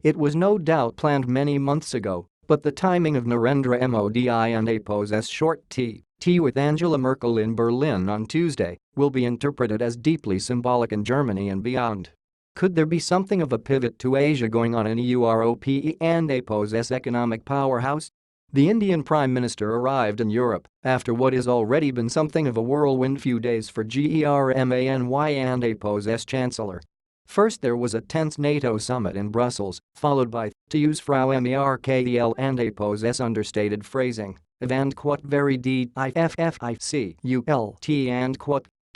It was no doubt planned many months ago, but the timing of Narendra Modi and APO's short tea with Angela Merkel in Berlin on Tuesday will be interpreted as deeply symbolic in Germany and beyond. Could there be something of a pivot to Asia going on in Europe and APO's economic powerhouse? The Indian Prime Minister arrived in Europe after what has already been something of a whirlwind few days for Germany and APO's Chancellor. First there was a tense NATO summit in Brussels, followed by, to use Frau Merkel and APO's understated phrasing, very difficult and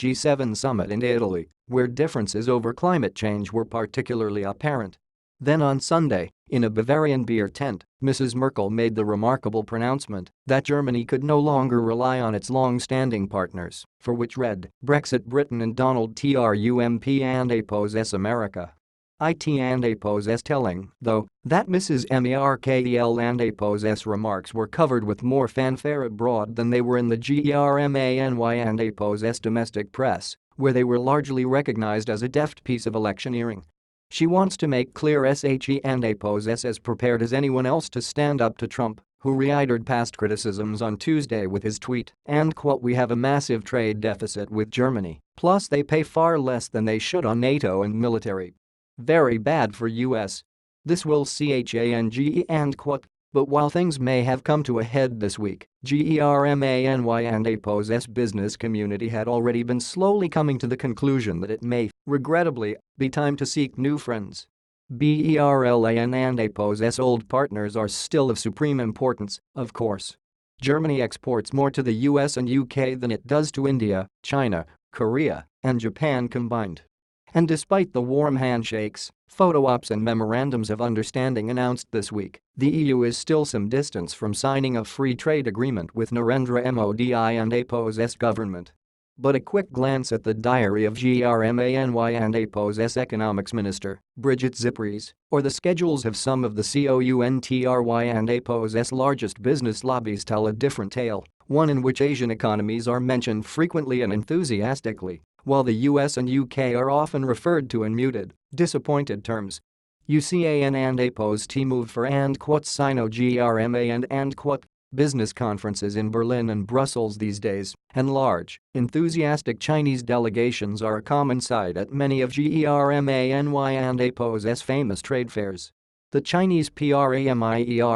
G7 summit in Italy, where differences over climate change were particularly apparent. Then on Sunday, in a Bavarian beer tent, Mrs. Merkel made the remarkable pronouncement that Germany could no longer rely on its long-standing partners, for which read Brexit Britain and Donald Trump and APO's America. It and APO's telling, though, that Mrs. Merkel and APO's remarks were covered with more fanfare abroad than they were in the Germany and APO's domestic press, where they were largely recognized as a deft piece of electioneering. She wants to make clear SHE and APO's as prepared as anyone else to stand up to Trump, who reitered past criticisms on Tuesday with his tweet, and quote, "We have a massive trade deficit with Germany, plus they pay far less than they should on NATO and military. Very bad for US. This will change and quote." But while things may have come to a head this week, Germany and APO's business community had already been slowly coming to the conclusion that it may, regrettably, be time to seek new friends. Berlin and APO's old partners are still of supreme importance, of course. Germany exports more to the US and UK than it does to India, China, Korea, and Japan combined. And despite the warm handshakes, photo ops and memorandums of understanding announced this week, the EU is still some distance from signing a free trade agreement with Narendra Modi and APO's government. But a quick glance at the diary of Germany and APO's economics minister, Brigitte Zypries, or the schedules of some of the COUNTRY and APO's largest business lobbies tell a different tale, one in which Asian economies are mentioned frequently and enthusiastically, while the US and UK are often referred to in muted, disappointed terms. UCAN and APO's moved for Sino-Germany and business conferences in Berlin and Brussels these days, and large, enthusiastic Chinese delegations are a common sight at many of Germany and APO's famous trade fairs. The Chinese Premier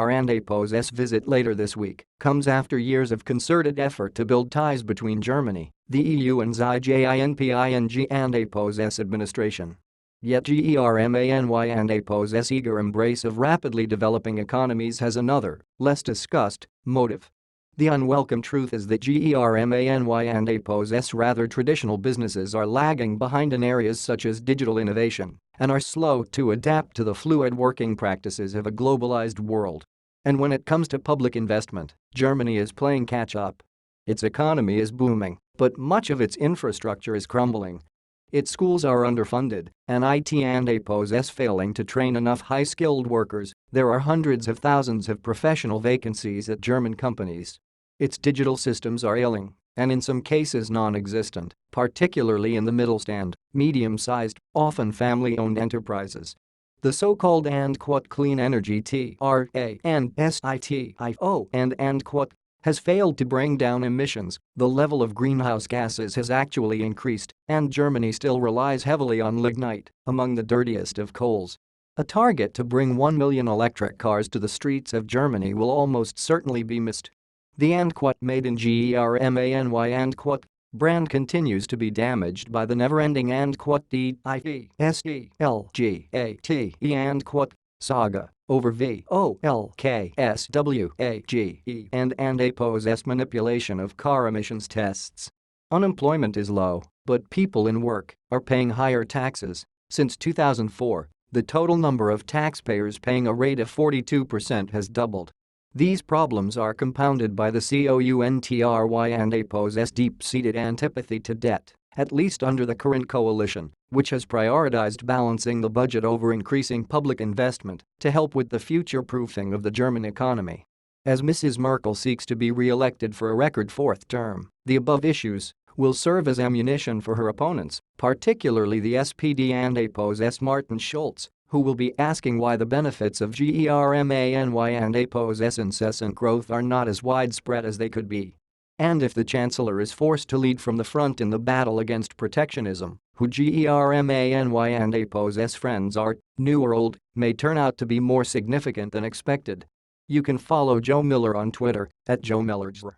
and APO's visit later this week comes after years of concerted effort to build ties between Germany, the EU and Xi Jinping and APO's administration. Yet Germany and APO's eager embrace of rapidly developing economies has another, less discussed, motive. The unwelcome truth is that Germany and APO's rather traditional businesses are lagging behind in areas such as digital innovation and are slow to adapt to the fluid working practices of a globalized world. And when it comes to public investment, Germany is playing catch-up. Its economy is booming, but much of its infrastructure is crumbling. Its schools are underfunded, and IT and APO's failing to train enough high-skilled workers. There are hundreds of thousands of professional vacancies at German companies. Its digital systems are ailing, and in some cases non-existent, particularly in the Mittelstand, medium-sized, often family-owned enterprises. The so-called clean energy TRA and SITIO has failed to bring down emissions. The level of greenhouse gases has actually increased, and Germany still relies heavily on lignite, among the dirtiest of coals. A target to bring 1 million electric cars to the streets of Germany will almost certainly be missed. The Made in Germany brand continues to be damaged by the never-ending DIVSELGATE saga over VOLKSWAGE and APO's manipulation of car emissions tests. Unemployment is low, but people in work are paying higher taxes. Since 2004, the total number of taxpayers paying a rate of 42% has doubled. These problems are compounded by the COUNTRY and APO's deep-seated antipathy to debt, at least under the current coalition, which has prioritized balancing the budget over increasing public investment to help with the future-proofing of the German economy. As Mrs. Merkel seeks to be re-elected for a record fourth term, the above issues will serve as ammunition for her opponents, particularly the SPD and APO's Martin Schulz, who will be asking why the benefits of GERMANY and APO's incessant growth are not as widespread as they could be. And if the Chancellor is forced to lead from the front in the battle against protectionism, who GERMANY and APO's friends are, new or old, may turn out to be more significant than expected. You can follow Joe Miller on Twitter @JoeMillerJr.